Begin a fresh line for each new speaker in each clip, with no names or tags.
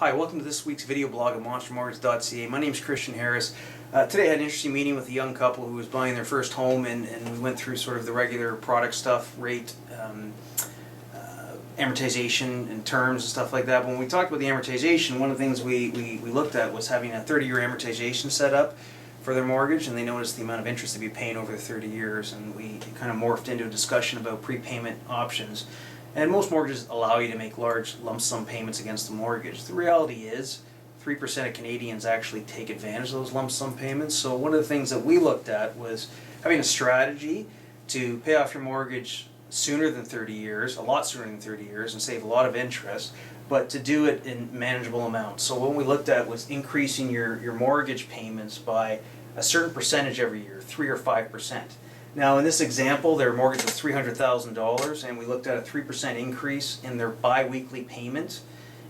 Hi, welcome to this week's video blog at MonsterMortgage.ca. My name is Kristian Harris. Today I had an interesting meeting with a young couple who was buying their first home, and we went through sort of the regular product stuff, rate, amortization and terms and stuff like that. But when we talked about the amortization, one of the things we looked at was having a 30-year amortization set up for their mortgage, and they noticed the amount of interest they'd be paying over the 30 years, and we kind of morphed into a discussion about prepayment options. And most mortgages allow you to make large lump sum payments against the mortgage. The reality is 3% of Canadians actually take advantage of those lump sum payments. So one of the things that we looked at was having a strategy to pay off your mortgage sooner than 30 years, a lot sooner than 30 years, and save a lot of interest, but to do it in manageable amounts. So what we looked at was increasing your mortgage payments by a certain percentage every year, 3 or 5%. Now in this example, their mortgage was $300,000, and we looked at a 3% increase in their bi-weekly payment,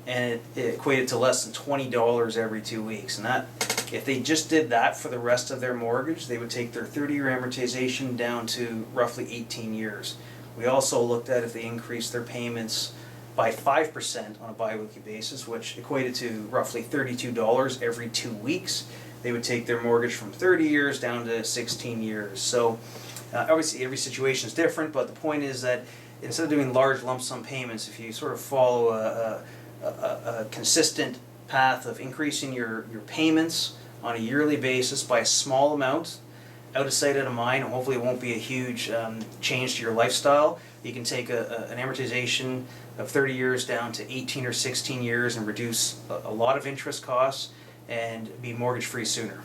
and it equated to less than $20 every 2 weeks. And that, if they just did that for the rest of their mortgage, they would take their 30-year amortization down to roughly 18 years. We also looked at if they increased their payments by 5% on a bi-weekly basis, which equated to roughly $32 every 2 weeks. They would take their mortgage from 30 years down to 16 years. So obviously every situation is different, but the point is that instead of doing large lump sum payments, if you sort of follow a consistent path of increasing your payments on a yearly basis by a small amount, out of sight, out of mind, and hopefully it won't be a huge change to your lifestyle. You can take an amortization of 30 years down to 18 or 16 years and reduce a lot of interest costs and be mortgage free sooner.